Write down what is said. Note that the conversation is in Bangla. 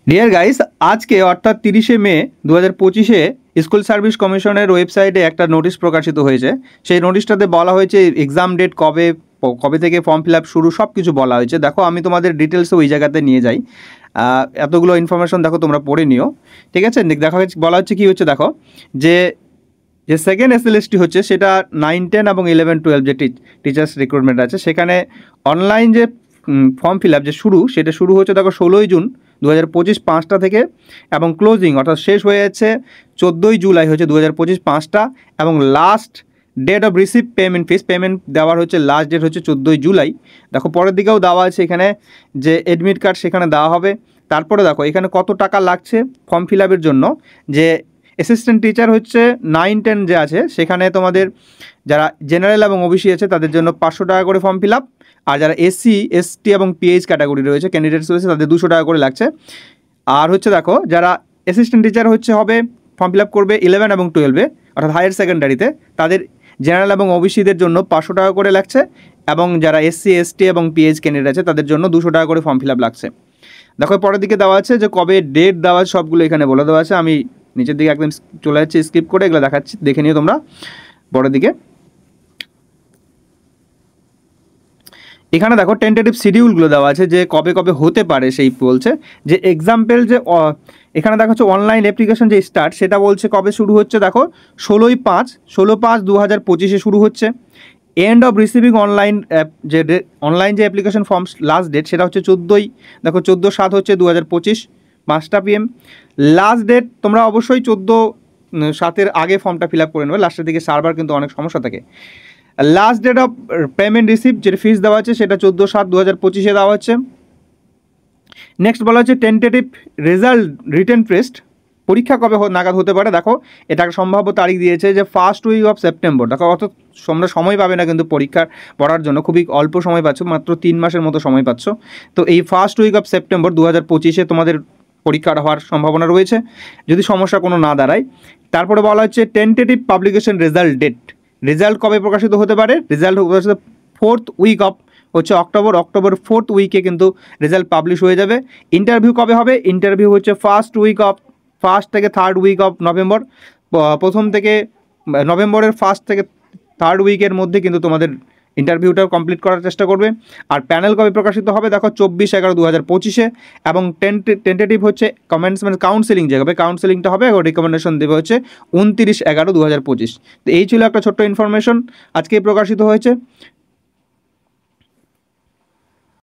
ডিয়ার গাইস, আজকে অর্থাৎ 30শে মে 2025-এ স্কুল সার্ভিস কমিশনের ওয়েবসাইটে একটা নোটিশ প্রকাশিত হয়েছে। সেই নোটিশটাতে বলা হয়েছে এক্সাম ডেট কবে কবে থেকে ফর্ম ফিল আপ শুরু সব কিছু বলা হয়েছে। দেখো, আমি তোমাদের ডিটেলসে ওই জায়গাতে নিয়ে যাই। এতগুলো ইনফরমেশন দেখো, তোমরা পড়ে নিও, ঠিক আছে। দেখা বলা হচ্ছে কী হচ্ছে, দেখো যে সেকেন্ড এসএলএসটি হচ্ছে সেটা 9, 10 এবং 11, 12 যে টিচার্স রিক্রুটমেন্ট আছে, সেখানে অনলাইন যে ফর্ম ফিল আপ যে সেটা শুরু হচ্ছে দেখো 16ই জুন 2025 5টা থেকে, এবং ক্লোজিং অর্থাৎ শেষ হয়ে যাচ্ছে 14ই জুলাই হচ্ছে 2025 5টা, এবং last date of receive payment payment দেওয়ার হচ্ছে লাস্ট ডেট হচ্ছে 14ই জুলাই। দেখো পরের দিকেও দেওয়া আছে এখানে যে অ্যাডমিট কার্ড সেখানে দেওয়া হবে। তারপরে দেখো এখানে কত টাকা লাগছে ফর্ম ফিল আপের জন্য। যে অ্যাসিস্ট্যান্ট টিচার হচ্ছে 9, 10 যে আছে, সেখানে তোমাদের যারা জেনারেল এবং ওবিসি আছে তাদের জন্য 500 টাকা করে ফর্ম ফিল আপ, আর যারা এসসি, এসটি এবং পিএইচ ক্যাটাগরি রয়েছে ক্যান্ডিডেটস রয়েছে তাদের 200 টাকা করে লাগছে। আর হচ্ছে দেখো যারা অ্যাসিস্ট্যান্ট টিচার হবে ফর্ম ফিল আপ করবে 11 এবং 12-এ অর্থাৎ হায়ার সেকেন্ডারিতে, তাদের জেনারেল এবং ওবিসিদের জন্য 500 টাকা করে লাগছে, এবং যারা এসসি, এসটি এবং পিএইচ ক্যান্ডিডেট আছে তাদের জন্য 200 টাকা করে ফর্ম ফিল আপ লাগছে। দেখো পরের দিকে দেওয়া আছে যে কবে ডেট দেওয়া আছে, সবগুলো এখানে বলে দেওয়া আছে। আমি নিচের দিকে একদম চলে যাচ্ছি, স্কিপ করে এগুলো দেখাচ্ছি, দেখে নিও তোমরা পরের দিকে। এখানে দেখো টেন্টেটিভ শিডিউলগুলো দেওয়া আছে যে কবে কবে হতে পারে, সেই বলছে যে এক্সাম্পল যে এখানে দেখা হচ্ছে অনলাইন অ্যাপ্লিকেশন যে স্টার্ট সেটা বলছে কবে শুরু হচ্ছে, দেখো 16/5/2025-এ শুরু হচ্ছে। এন্ড অফ রিসিভিং অনলাইন যে অনলাইন যে অ্যাপ্লিকেশন ফর্ম লাস্ট ডেট সেটা হচ্ছে 14ই, দেখো 14/7 হচ্ছে 2025 5টা PM। লাস্ট ডেট তোমরা অবশ্যই 14/7-এর আগে ফর্মটা ফিল আপ করে নেবে, লাস্টের দিকে সার্ভার কিন্তু অনেক সমস্যা থাকে। Last date of payment receive যেটা ফিস দেওয়া আছে সেটা 14/7/2025-এ দেওয়া হচ্ছে। নেক্সট বলা হচ্ছে টেন্টেটিভ রেজাল্ট রিটেন টেস্ট পরীক্ষা কবে নাগাদ হতে পারে। দেখো এটা সম্ভাব্য তারিখ দিয়েছে যে ফার্স্ট উইক অফ সেপ্টেম্বর। দেখো অত তোমরা সময় পাবে না কিন্তু পরীক্ষার পড়ার জন্য, খুবই অল্প সময় পাচ্ছ, মাত্র 3 মাসের মতো সময় পাচ্ছ। তো এই ফার্স্ট উইক অফ সেপ্টেম্বর 2025-এ তোমাদের পরীক্ষাটা হওয়ার সম্ভাবনা রয়েছে যদি সমস্যা কোনো না দাঁড়ায়। তারপরে বলা হচ্ছে tentative publication result date, result কবে প্রকাশিত হতে পারে। রেজাল্ট প্রকাশিত 4th উইক অফ হচ্ছে অক্টোবর 4th উইকে কিন্তু রেজাল্ট পাবলিশ হয়ে যাবে। ইন্টারভিউ কবে হবে, ইন্টারভিউ হচ্ছে ফার্স্ট থেকে 3rd উইক অফ নভেম্বর। প্রথম থেকে নভেম্বরের 1st থেকে 3rd উইকের মধ্যে কিন্তু তোমাদের ইন্টারভিউটা কমপ্লিট করার চেষ্টা করবে। আর প্যানেল কবে প্রকাশিত হবে, দেখো 24/11/2025-এ, এবং টেন্টেটিভ হচ্ছে কমেন্সমেন্ট কাউন্সেলিং যে হবে, কাউন্সেলিংটা হবে ও রিকমেন্ডেশন দেবে হচ্ছে 29/11/2025। তো এই ছিল একটা ছোট্ট ইনফরমেশন আজকে প্রকাশিত হয়েছে।